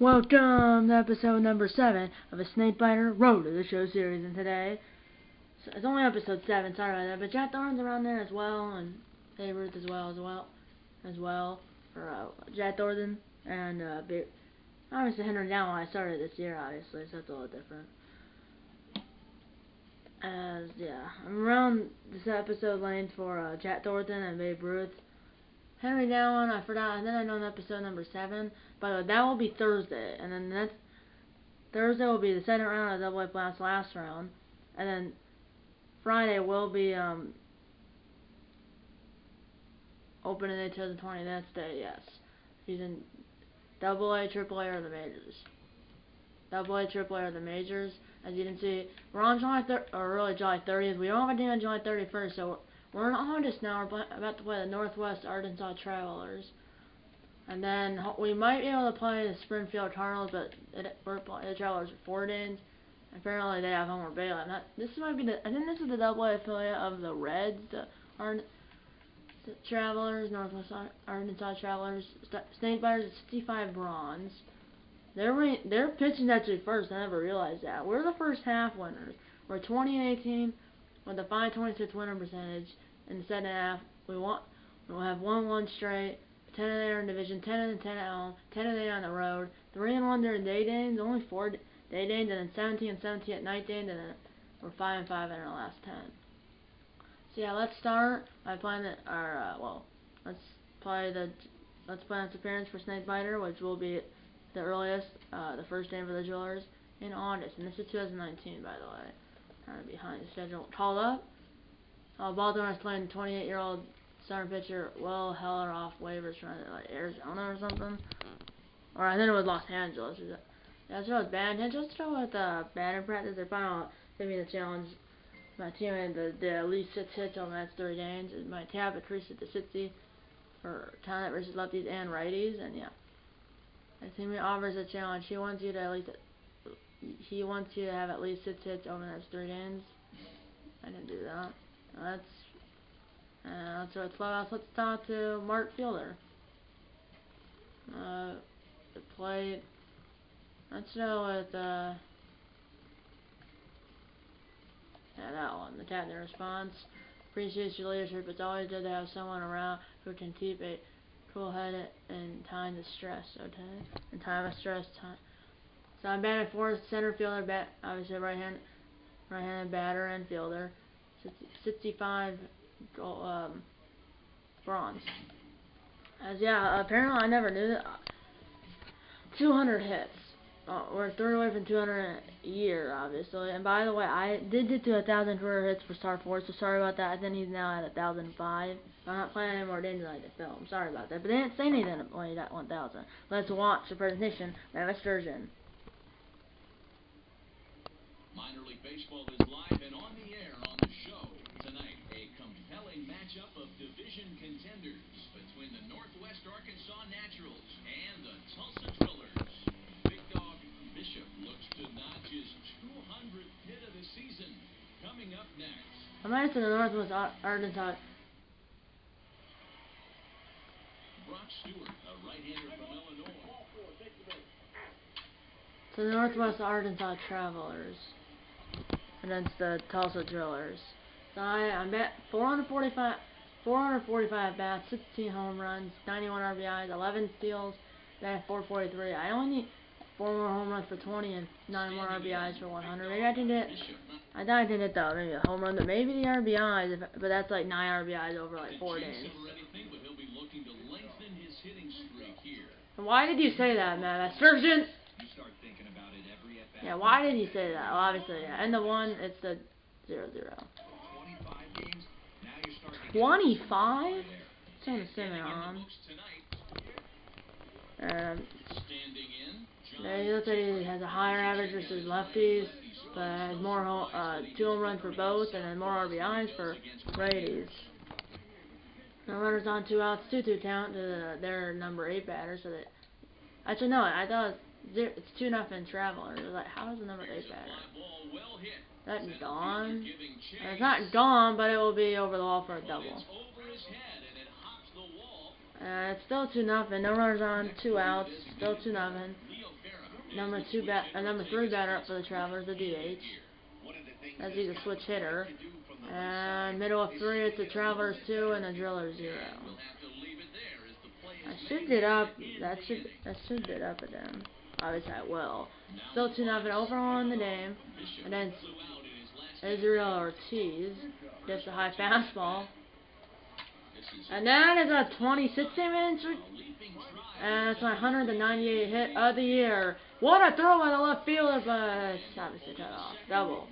Welcome to episode number 7 of a Snakebiter Road to the Show series, and today, it's only episode 7, sorry about that, but Jack Thornton's around there as well, and Babe Ruth as well, for Jack Thornton, and obviously Henry Down when I started this year, obviously, so that's a little different. I'm around this episode lane for Jack Thornton and Babe Ruth. Henry Down, I forgot, and then I know in episode number 7, but that will be Thursday, and then next Thursday will be the second round of Double A Playoffs last round, and then Friday will be opening day 2020 next day, yes. Season Double A, Triple A, or the majors. Double A, Triple A, or the majors. As you can see, we're on July 30th. We don't have a game on July 31st, so we're in August now. We're about to play the Northwest Arkansas Travelers. And then we might be able to play the Springfield Cardinals, but the Travelers are 4 days. Apparently they have Homer Bailey. I think this is the Double A affiliate of the Reds, the Travelers, Northwest Arkansas Travelers. Snakebiters at 65 bronze. They're pitching actually first. I never realized that. We're the first half winners. We're 20-18 with a 5.26 winner percentage. In the second half, we'll have 1-1 straight, 10 in our division, 10 and 10 at home, 10 and 8 on the road, 3-1 during day games, only 4 day games, and then 17 and 17 at night games, and then we're 5 and 5 in our last 10. So yeah, let's start by playing let's play tonight's appearance for Snakebiter, which will be the earliest, the first game for the Jewelers in August, and this is 2019, by the way. Kind of behind the schedule. Called up. Baltimore is playing 28-year-old starting pitcher Will Heller off waivers from Arizona or something. Or I think it was Los Angeles. That's what it was bad. Just go with batting practice. They're finally giving me the challenge. My team had the at least 6 hits over the next 3 games. My tab increased to 60 for talent versus lefties and righties, and yeah. My teammate offers a challenge. He wants you to have at least 6 hits over the next 3 games. I didn't do that. Let's start clubhouse. Let's talk to Mark Fielder. The plate. Let's go with that one. The captain response. Appreciates your leadership. It's always good to have someone around who can keep a cool head in times of stress. Okay, in time of stress. So I'm batting fourth, center fielder. Obviously right-handed batter and fielder. 65 bronze. Apparently I never knew that. 200 hits. We're 3 away from 200 a year, obviously. And by the way, I did get to 1,000 career hits for Star Force, so sorry about that. I think he's now at 1,005. I'm not playing any more games tonight to film. Sorry about that. But they didn't say anything when he got 1,000. Let's watch the presentation by Mr. Sturgeon. Minor League Baseball is live and on the air on the show. Tonight, a compelling matchup of division contenders between the Northwest Arkansas Naturals and the Tulsa Drillers. Big Dog Bishop looks to notch his 200th hit of the season. Coming up next. I'm nice to the Northwest Arkansas. Brock Stewart, a right-hander from Illinois. To the Northwest Arkansas Travelers against the Tulsa Drillers. So I'm at 445 bats, 16 home runs, 91 RBIs, 11 steals, batting 443. I only need 4 more home runs for 20 and 9 more RBIs for 100. Maybe I can get. I thought I could get maybe a home run, but maybe the RBIs. But that's like 9 RBIs over like 4 days. Why did you say that, man? Sturgeon. Yeah, why did he say that? Well, obviously, yeah. And the 1, it's the 0-0. 25? It's on the semi on. He looks like he has a higher average versus lefties, but has more 2 home runs for both, and then more RBIs for righties. No runners on, 2 outs, 2-2 count to their number 8 batter. So that actually no, I thought it's 2-0 Travelers. I was like, how is the number 8 batter? That's gone. It's not gone, but it will be over the wall for a double. It's still 2-0. No runners on, 2 outs. Still 2-0. number 3 batter up for the Travelers, the DH. As he's a switch hitter. And middle of 3, it's the Travelers 2 and the Driller 0. I should get up. That should get up again. Obviously I will. Still 2-0 overall in the game. And then Israel Ortiz gets a high fastball. And that is a 26-inch. And it's my 198 hit of the year. What a throw by the left fielder, but it's obviously cut off. Double.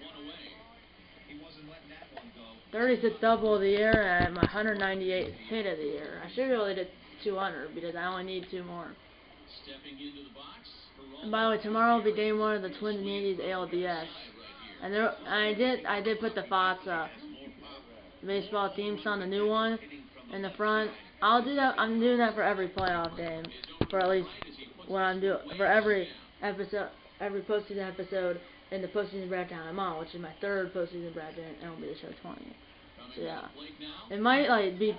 36th double of the year and my 198th hit of the year. I should really did 200 because I only need 2 more. And by the way, tomorrow will be game 1 of the Twins and Yankees ALDS. And there, I did put the Fox baseball theme song, the new one, in the front. I'll do that. I'm doing that for every playoff game, for at least what I'm doing for every episode, every postseason episode in the postseason bracket I'm on, which is my 3rd postseason bracket, and it'll be the show 20. So yeah, it might like be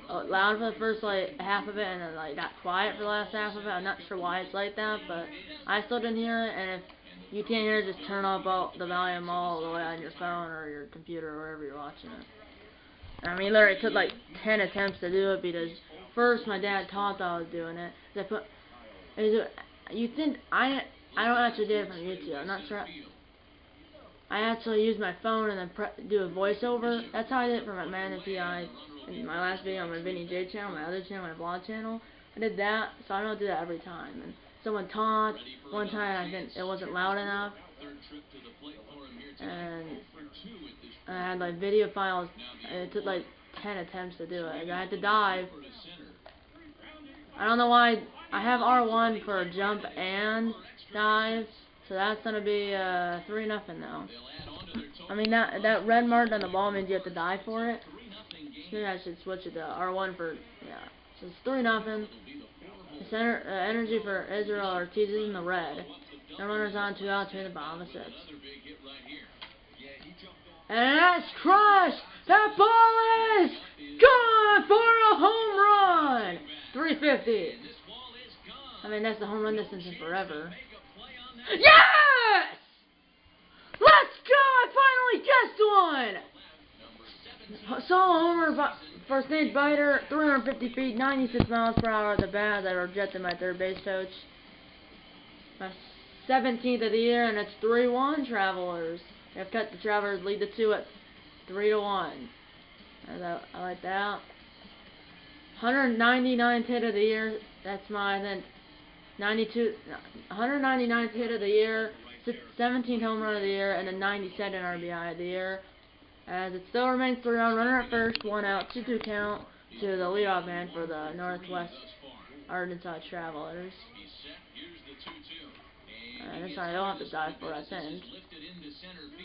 loud for the first like half of it, and then like got quiet for the last half of it. I'm not sure why it's like that, but I still didn't hear it. And if you can't hear it, just turn up all the volume all the way on your phone or your computer or wherever you're watching it. I mean, literally, it took like 10 attempts to do it because first my dad thought that I was doing it. You think I don't actually do it from YouTube. I'm not sure. I actually used my phone and then do a voiceover. That's how I did it for my Man and PI in my last video on my Vinny J channel, my other channel, my vlog channel. I did that, so I don't do that every time. And someone talked one time. I think it wasn't loud enough, and I had like video files. And it took like 10 attempts to do it. And I had to dive. I don't know why. I have R1 for jump and dive, so that's gonna be 3-0 now. I mean that red mark on the ball means you have to dive for it. Maybe I should switch it to R1 for So it's 3-0. The center energy for Israel Ortiz is in the red. The runner's on 2 outs in the bottom of 6. And that's crushed! That ball is gone for a home run! 350. I mean, that's the home run distance in forever. Yes! Let's go! I finally guessed one! Solo homer for Snake Biter, 350 feet, 96 miles per hour at the bat. I rejected my 3rd base coach. My 17th of the year, and it's 3-1 Travelers. I've cut the Travelers lead the 2 at 3-1. I like that. 199th hit of the year. That's my 199th hit of the year, 17th home run of the year, and a 92nd RBI of the year. As it still remains 3-0, runner at first, 1 out, 2-2 count to the leadoff man for the Northwest Arkansas Travelers. And this one I don't have to dive for, I think.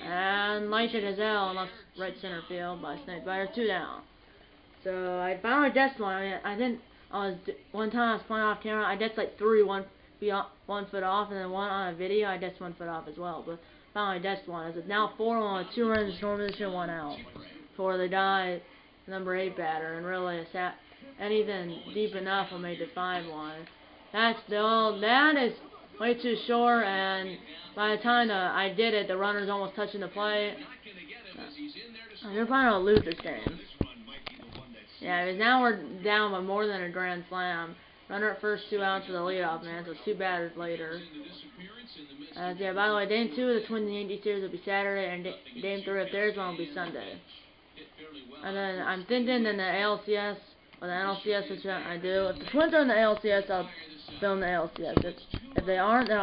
And Mike Gazelle in left right center field by Snake Biter, 2 down. So I finally guessed one. I didn't. One time I was playing off camera. I guessed like 3 1 foot off, and then one on a video I guessed 1 foot off as well. But finally I guessed one. It's now 4-1 with 2 runs, scoring position, 1 out for the guy, number 8 batter, and really anything deep enough will make it 5-1. That is way too short, and by the time I did it, the runner's almost touching the plate. They're probably gonna lose this game. Yeah, because now we're down by more than a grand slam. Runner at first, 2 outs for the leadoff man, so 2 batters later. Yeah, by the way, game 2 of the Twins and Yankees series will be Saturday, and game 3 of theirs one will be Sunday. And then I'm thinking in the ALCS, or the NLCS, which I do. If the Twins are in the ALCS, I'll film the ALCS. If they aren't, then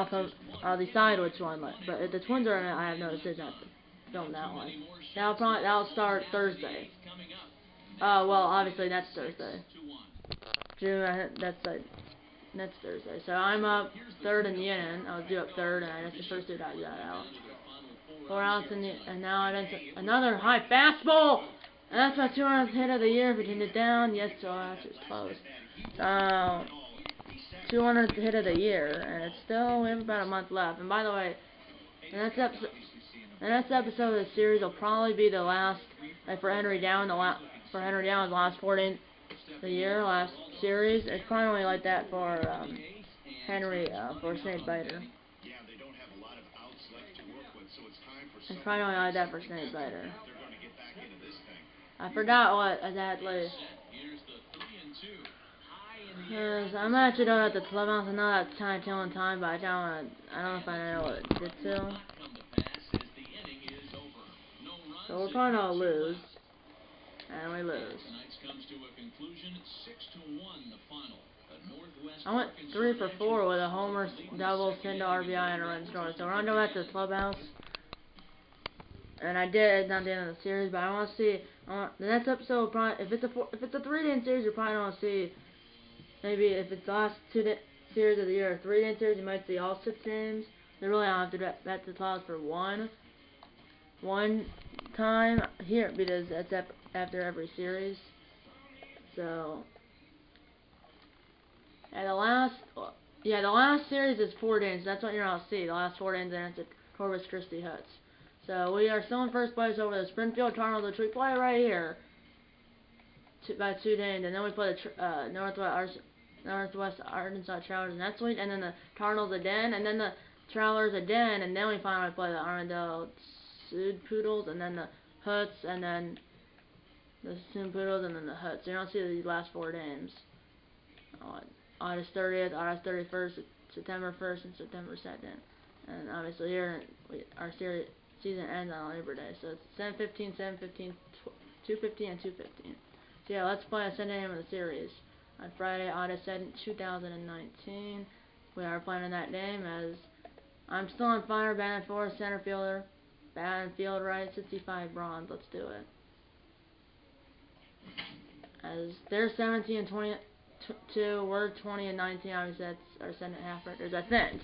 I'll decide which one. But if the Twins are in it, I have no decision. I have to film that one. That'll start Thursday. Well, obviously that's Thursday. June, that's Thursday. So I'm up 3rd in the inning. I was due up 3rd, and that's the first 2 guys got out. 4 outs and now another high fastball. And that's my 200th hit of the year. If we can get down, yes, so that's just close. So 200th hit of the year, and it's still, we have about a month left. And by the way, the next episode of the series will probably be the last, like for Henry Down, for Henry Down's last 14th of the year, last series. It's probably like that for Henry, for Snake Biter. It's probably only like that for Snake Biter. I forgot what exactly. Cause I'm actually done at the clubhouse. I know that's kind of killing time, but I don't know if I know what it did to. So we're probably gonna lose, and we lose. I went 3 for 4 with a homer, double, single, RBI, and a run scored. So we're gonna go back to the clubhouse. And I did not the end of the series, but I want to see the next episode. Probably, if it's a 3-day series, you're probably gonna see maybe if it's the last 2 series of the year, a 3-day series, you might see all 6 games. They really don't have to go back to the clubhouse for one time here because that's after every series. So and the last series is 4 days. That's what you're gonna see. The last 4 days, and it's at Corpus Christi Huts. So we are still in first place over the Springfield Cardinals, which we play right here by 2 days, and then we play the Northwest Arkansas Travelers next week, and then the Cardinals again, and then the Travelers again, and then we finally play the Arendelle Sud Poodles, and then the Huts, and then the Sud Poodles, and then the Huts. So you don't see these last 4 games. August 30th, August 31st, September 1st, and September 2nd. And obviously here our season ends on Labor Day, so it's 7/15, 7/15, 2/15, and 2/15. So yeah, let's play a Sunday game of the series on Friday, August 2nd, 2019. We are playing in that game as I'm still on fire, batting fourth, center fielder, batting field right, 65 bronze. Let's do it. As they're 17 and 22, we're 20 and 19. Obviously, that's our second half records, I think.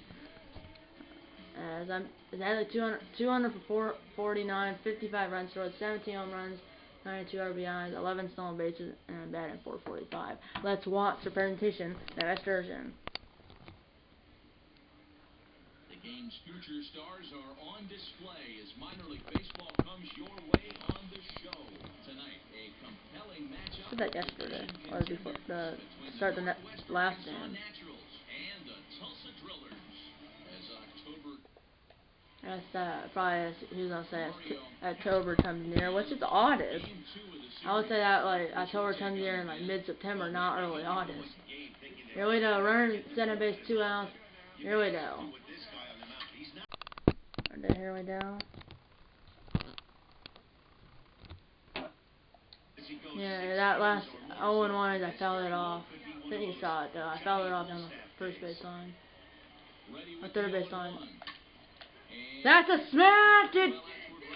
As I had like 200 for 49, 55 runs scored, 17 home runs, 92 RBIs, 11 stolen bases, and I'm batting 445. Let's watch the presentation, the best version. The game's future stars are on display as minor league baseball comes your way on the show tonight. A compelling matchup. I did that yesterday, or before the start of the last game. That's probably he was gonna say October comes near, which is August. I would say that like October comes near in like mid-September, not early August. Here we go, runner center base, 2 outs. Here we go. Here we go. Yeah, that last 0-1, I fouled it off. I think you saw it though. I fouled it off on the first base line, or third base line. That's a smack! It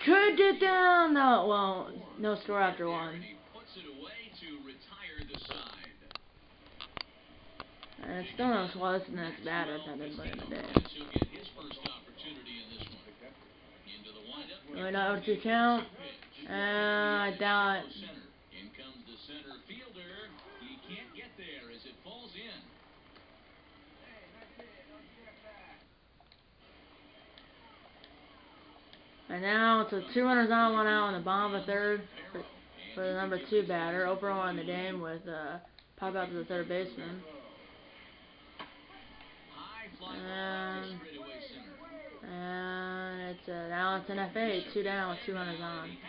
could get down! No, well, no score after 1. And it's still no score. This is the next batter if I didn't play in the day. We're not over 2 count. I doubt it. In comes the center fielder. He can't get there as it falls in. And now it's a 2 runners on, 1 out on the bottom of the third for the number 2 batter. Oprah won the game with pop out to the third baseman. And it's now it's an FA, 2 down with 2 runners on. And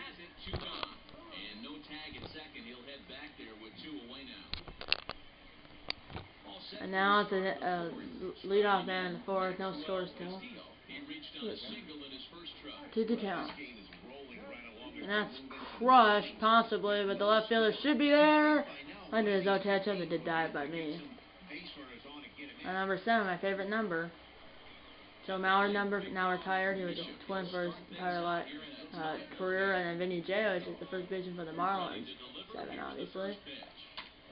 no tag at second. He'll head back there with 2 away now. And now it's a leadoff man in the 4th. No score still. 2 to count. And that's crushed, possibly, but the left fielder should be there. I did his own catch up, it did dive by me. And number 7, my favorite number. Joe Mauer number, now retired. He was a Twin for his entire career. And then Vinny J, which is the first baseman for the Marlins. 7, obviously.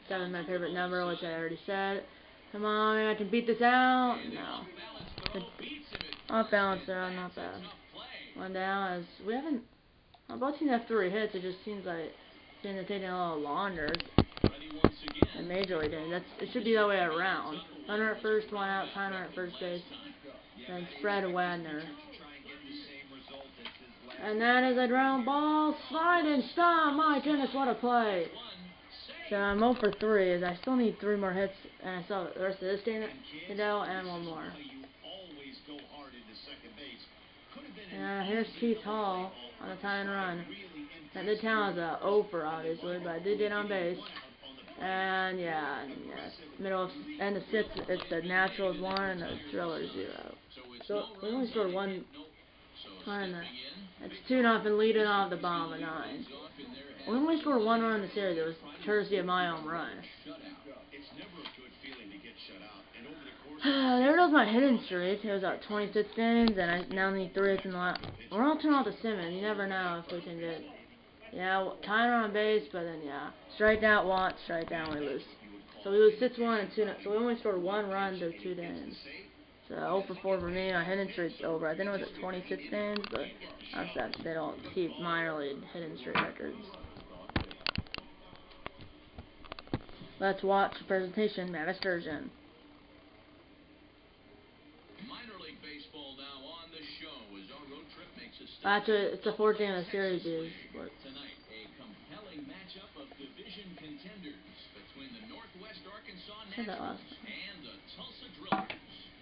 7, my favorite number, which I already said. Come on, I can beat this out. No. Off balance there, not bad. 1 down as we haven't. Both teams have 3 hits. It just seems like they're taking a little longer. And Major League games. It should be that way around. Runner at first, 1 out, timer at first base. Then spread Wagner. And that is a ground ball. Slide and stop. My goodness, what a play. So I'm 0 for 3 as I still need 3 more hits. And I still have the rest of this game to go and 1 more. Yeah, here's Keith Hall on a tie and run. And the town is a 0 for obviously, but I did get on base. And yeah, end of 6, it's the Naturals 1 and the Drillers 0. So we only scored one run. It's 2-0 leading off the bottom of 9. We only scored one run in the series. It was courtesy of my own run. There goes my hitting streak. It was at 26 games, and I now need 3 hits in the last. We're all turning off the Simmons. You never know if we can get. Yeah, tying on base, but then yeah, strike out Watts, strike down, we lose. So we lose 6-1 and 2. So we only scored 1 run through 2 games. So 0 for 4 for me. My hitting streak's over. I think it was at 26 games, but they don't keep minor league hitting streak records. Let's watch the presentation, Matt Sturgeon. Baseball now on the show as our road trip makes a stop. Actually, it's the 4th game of the series, dude. Tonight, a compelling matchup of division contenders between the Northwest Arkansas Naturals and the Tulsa Drillers.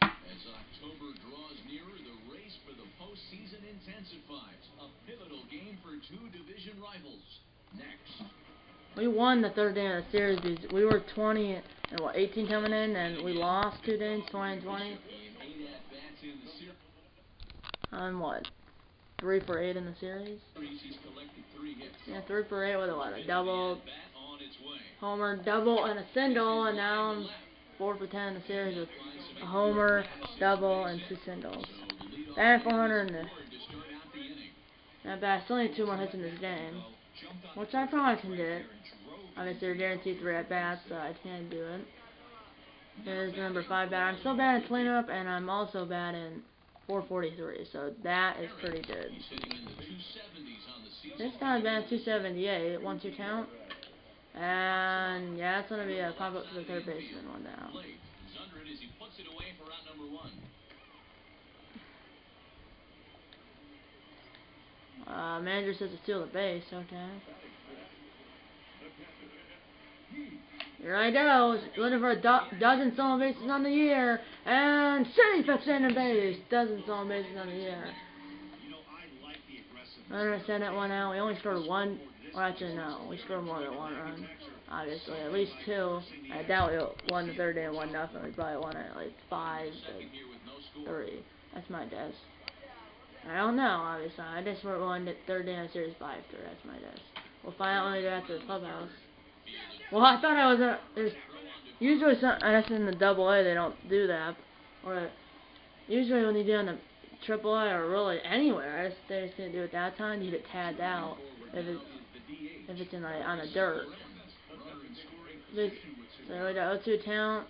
As October draws nearer, the race for the postseason intensifies. A pivotal game for 2 division rivals. Next. We won the 3rd game of the series, dude. We were 20 and 18 coming in, and we lost 2 games, 20 and 20. I'm 3 for 8 in the series? Yeah, 3 for 8 with a double, homer, double, and a single, and now I'm 4 for 10 in the series with a homer, double, and 2 singles. Batting 400 in the. Not bad. I still need 2 more hits in this game, which I probably can get. Obviously, they're guaranteed 3 at bats, so I can do it. Here's the number 5 batter. I'm still bad in cleanup, and I'm also bad in 443, so that is pretty good. This time bad 278, 1-2 count. And yeah, it's gonna be a pop up to the third baseman one now. Manager says to steal the base, okay. Here I go, looking for a dozen stolen bases on the year, and safe at second base, dozen stolen bases on the year. Runner sent that one out. We only scored 1, or actually no, we scored more than 1 run. Obviously, at least 2. I doubt we won the 3rd day 1-0. We probably won it like 5-3. That's my guess. I don't know, obviously. I just won the 3rd day of the series 5-3. That's my guess. We'll find out when we get back to the clubhouse. Well, I thought I was there's usually I guess in the AA they don't do that, or usually when you do in the AAA or really anywhere, they just didn't do it that time. You get tagged out if it's in on the dirt. So we got 0-2 count,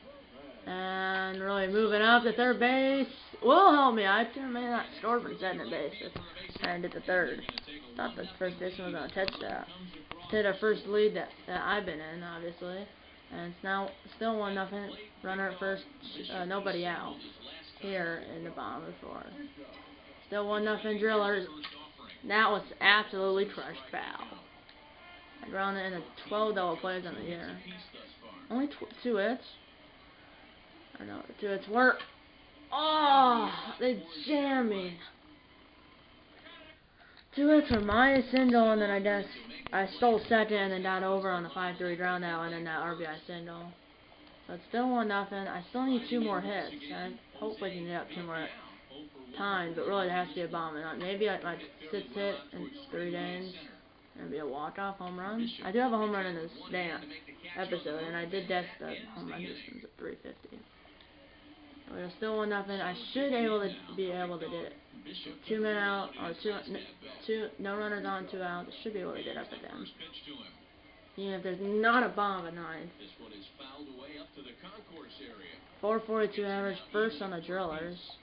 and really moving up to third base will help me. I may not score from second base. Just trying to get the 3rd. Thought the first baseman was gonna catch that. Hit our first lead that I've been in, obviously, and it's now still 1-0. Runner at first, nobody out here in the bottom of the 4th. Still 1-0 Drillers. That was absolutely crushed foul. I grounded in the 12 double plays on the year. Only 2 hits. I know 2 hits work. Oh, they jammed me. 2 hits for my single, and then I guess I stole second and then got over on the 5-3 ground out, and then that RBI single. So it's still 1-0. I still need 2 more hits. I hope I can get up 2 more times, but really it has to be a bomb. And maybe I might 6th hit in 3 games and be a walk-off home run. I do have a home run in this episode, and I did guess the home run distance at 350. But it's still 1-0. I should be able to get it. 2 men out, or no runners on, 2 outs. Should be able to get up at them. Even if there's not a bomb at 9. 442 average, first on the Drillers.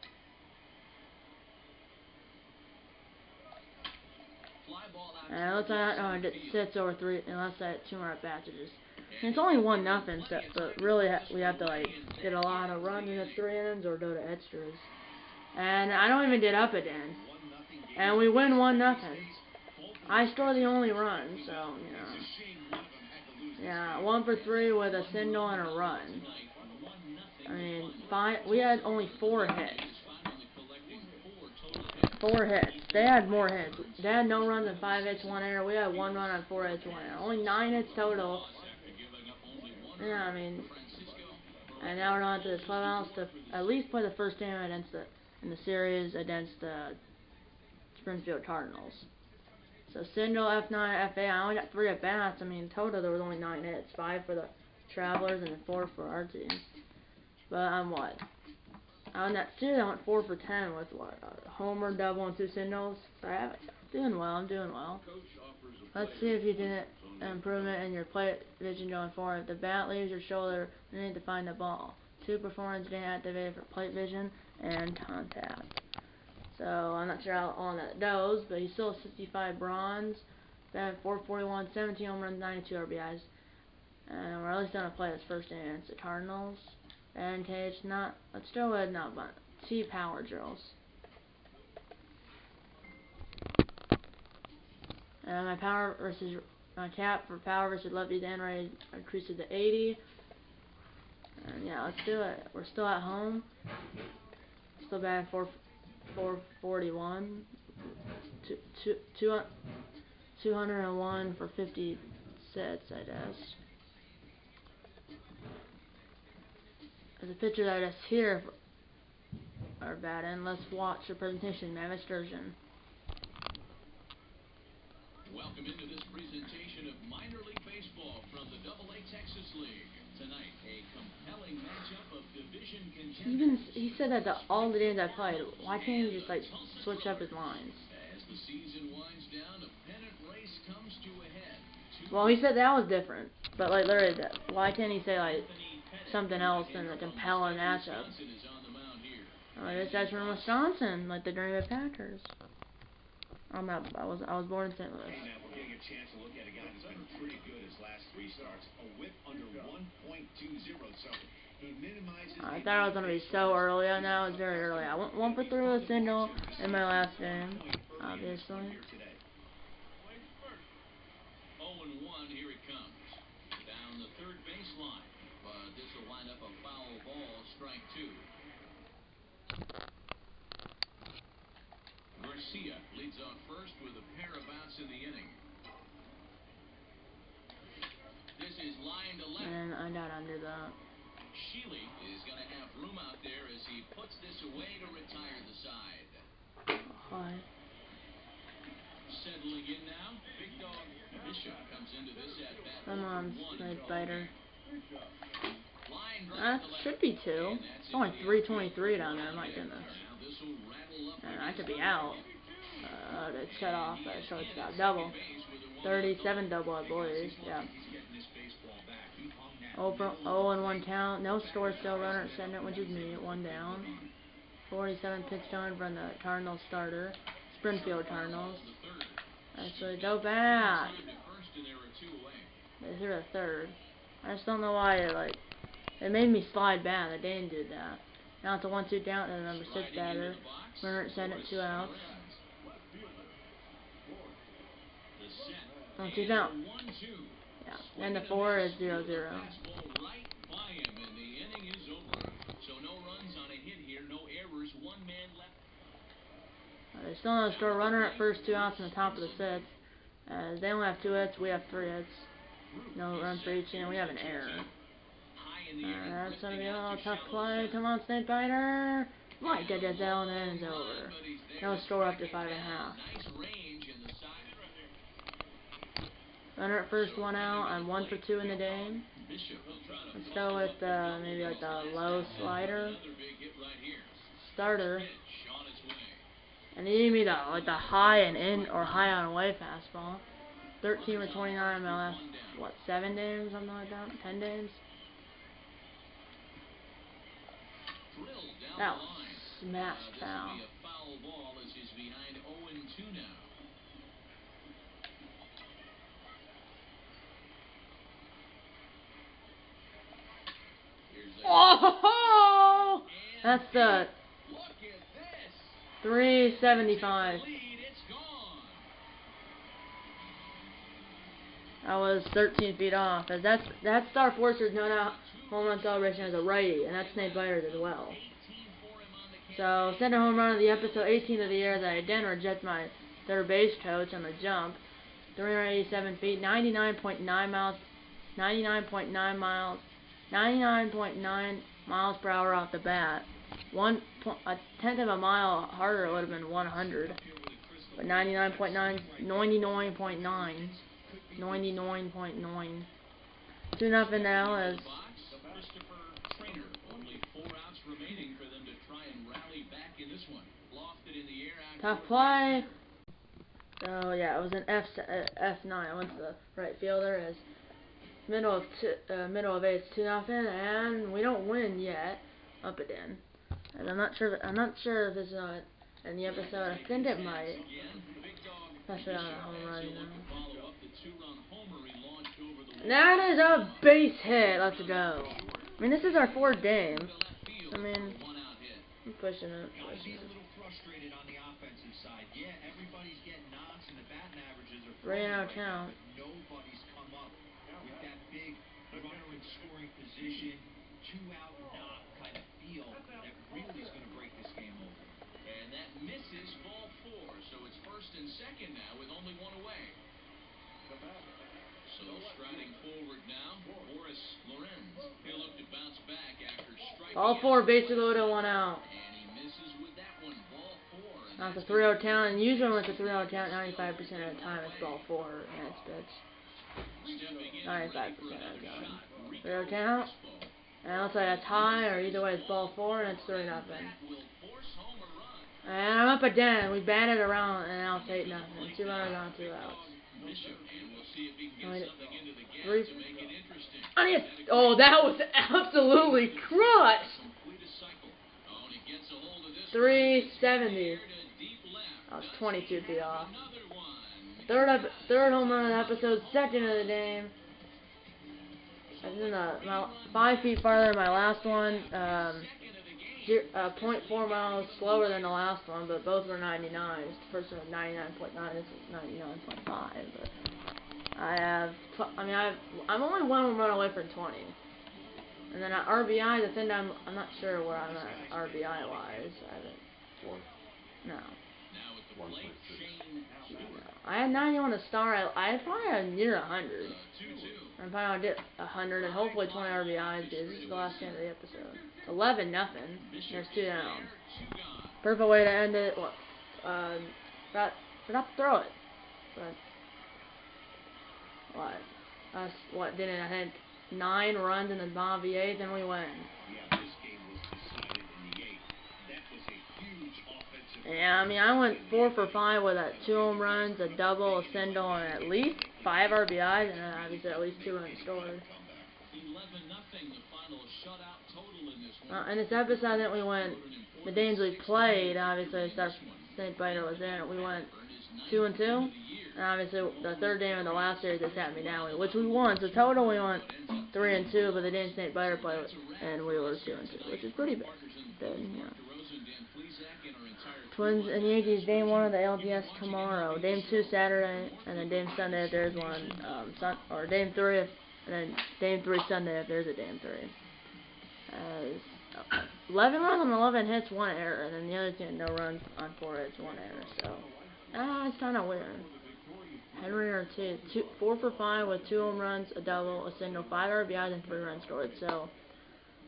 And it looks like I get 6 over 3 unless I had 2 more at bats. And it's only 1-0, so but really we have to like get a lot of runs in the 3 innings or go to extras. And I don't even get up again. And we win 1-0. I score the only run, so you know. Yeah, 1 for 3 with a single and a run. I mean, we had only 4 hits. 4 hits. They had more hits. They had no runs and 5 hits, 1 error. We had 1 run on 4 hits, 1 error. Only 9 hits total. Yeah, I mean, and now we're on to the clubhouse to at least play the first game in the series against the Springfield Cardinals. So single, F9, FA. I only got 3 at bats. I mean, total there was only 9 hits, 5 for the Travelers and 4 for our team. But I'm what? On that series, I went 4 for 10 with what? A homer, double, and 2 singles. So I'm doing well. I'm doing well. Let's see if you can improvement in your plate vision going forward. If the bat leaves your shoulder, you need to find the ball. 2 performance gain activated for plate vision and contact. So I'm not sure how long that goes, but he's still 65 bronze. Batted 441, 17 home runs, 92 RBIs. And we're at least going to play his first game against the Cardinals. And cage, let's go with not but T power drills. And my cap for power versus lefties and righties increased to 80. And yeah, let's do it. We're still at home. Still batting 441. 201 for 50 sets, I guess. There's a picture that I just here are batting. Let's watch the presentation, Mammoth Sturgeon. Welcome into this presentation of minor league baseball from the AA Texas League. Tonight, a compelling matchup of division contenders. He said that all the games I played, why can't he just like switch up his lines? As the season winds down, a pennant race comes to a head. Well, he said that was different, but like literally, why can't he say like something else than a compelling matchup? This guy's from Wisconsin, like the Green Bay Packers. I was born in St. Louis. Hey, now we're getting a chance to look at a guy that's been pretty good his last 3 starts. A whip under 1.20, so he minimizes. I thought I was gonna be so early. I know it's very early. I went 1 for 3 with a single in my last game, obviously. 0-1, here it comes. Down the third baseline, but this will wind up a foul ball, strike 2. Garcia leads off first with a pair of outs in the inning. This is line to left. And I got under that. Sheely is going to have room out there as he puts this away to retire the side. Hi. Settling in now, Big Dog Bishop comes into this at bat. Come on, Snake Biter. Line That should be 2. It's only 323 down there. My goodness. And I could be out. It's cut off, so it's got double. 37 double, I believe. Yeah. 0-1 count. No score still. Runner at center, which is me. 1 down. 47 pitch tone from the Cardinals starter. Springfield Cardinals. Actually, go back. They threw a third. I just don't know why it made me slide back. The Dane did that. Now it's a 1-2 count and the number 6 batter. Runner at center, 2 outs. 1-2 count. Yeah. And the 4 is 0-0. They still no score. Runner at first, 2 outs in the top of the 6th. They only have 2 hits. We have 3 hits. No runs for each inning. We have an error. That's going to be a little tough play. Come on, Snake Biter. Might get that down and it's over. No score after 5.5. Runner at first, 1 out. I'm 1 for 2 in the game. Let's go with maybe like the low slider. Starter. And he gave me the high and in or high on away fastball. 13 for 29 in my last 7 games, something like that, 10 games. That was smashed foul. Oh, that's the 375. I was 13 feet off. As that's Star Forcer's no home run celebration as a righty, and that's Snake Biter as well. So, center home run of the episode 18 of the year that I didn't reject my third base coach on the jump. 387 feet, 99.9 miles, 99.9 miles, 99.9 miles per hour off the bat. A tenth of a mile harder would have been 100. But 99.9, 99.9, 99.9. 2-0 now as tough play. So yeah, it was an F9. I went to the right fielder as middle of eight, 2-0, and we don't win yet. Up it in. And I'm not sure if it's not in the episode. I think it might. Especially on a home run. That is a base hit. Let's go. I mean, this is our fourth game. I mean, I'm pushing it. Frustrated on the offensive side. Yeah, everybody's getting knocks and the batting averages are 3-0 count. Nobody's come up with that big runner in scoring position, 2-out knock kind of feel that really is going to break this game open. And that misses ball 4, so it's first and second now with only one away. So striding forward now, Boris Lorenz. He'll look to bounce back after striking. All 4 bases loaded, 1 out. And he misses with that one, ball 4. Not the 3-0 count, and usually when it's a 3-0 count, 95% of the time it's ball 4 and it's pitch. 95% of the time. 3-0 count, and it looks like a tie, or either way it's ball 4 and it's 3-0. And I'm up again. We batted around and now it's 8-0. 2 runners on, 2 outs. Oh, that was absolutely crushed. 370. I was 22 feet off. Third home run of the episode, second of the game. I was in 5 feet farther than my last one. 0.4 miles slower than the last one, but both were 99s. The first one was 99.9. This is 99.5. But I'm only 1 home run away from 20. And then at RBI, the thing I'm not sure where I'm at RBI wise. No. I had 91 to start. I probably had near 100. I'm probably gonna get 100 and hopefully 20 RBIs. This is the last game of the episode. 11-0. There's 2 down. Perfect way to end it. Forgot to throw it. But what didn't I think 9 runs in the bottom of the 8th and we win. Yeah, this game was decided in the 8th. That was a huge offensive. Yeah, I mean I went 4 for 5 with 2 home runs, a double, a single, and at least 5 RBIs, and then obviously at least 2 runs scored. In this episode, I think we went, the games we played, obviously, St. Biter was in it, we went 2-2, and obviously the third game of the last series is happening now, which we won, so total we went 3-2, but the game St. Biter played, and we were 2-2, which is pretty bad. Yeah. Twins and Yankees, game 1 of the LDS tomorrow, game 2 Saturday, and then game Sunday if there's one, or game 3, and then game 3 Sunday if there's a game 3. 11 runs on 11 hits, 1 error, and then the other team no runs on 4 hits, 1 error. So it's kind of weird. Henry Ortiz, 4 for 5 with 2 home runs, a double, a single, 5 RBIs, and 3 runs scored. So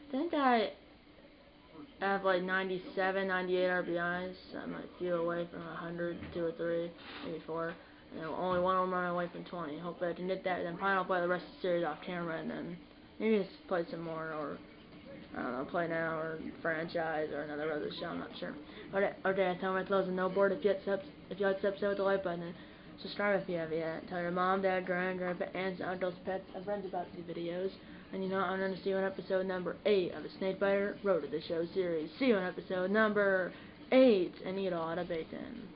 I think I have like 97, 98 RBIs. I'm like a few away from 100, 2 or 3, maybe 4. And only 1 home run away from 20. Hopefully I can get that. Then probably I'll play the rest of the series off camera, and then maybe just play some more, or I don't know, play now, or franchise, or another other show, I'm not sure. Okay, I tell my closing no board. If you like this episode, hit the like button, and subscribe if you haven't yet. Tell your mom, dad, grandpa, aunts, uncles, pets, and friends about these videos. And you know, I'm going to see you on episode number 8 of the Snake Biter Road to the Show series. See you on episode number 8, and eat a lot of bacon.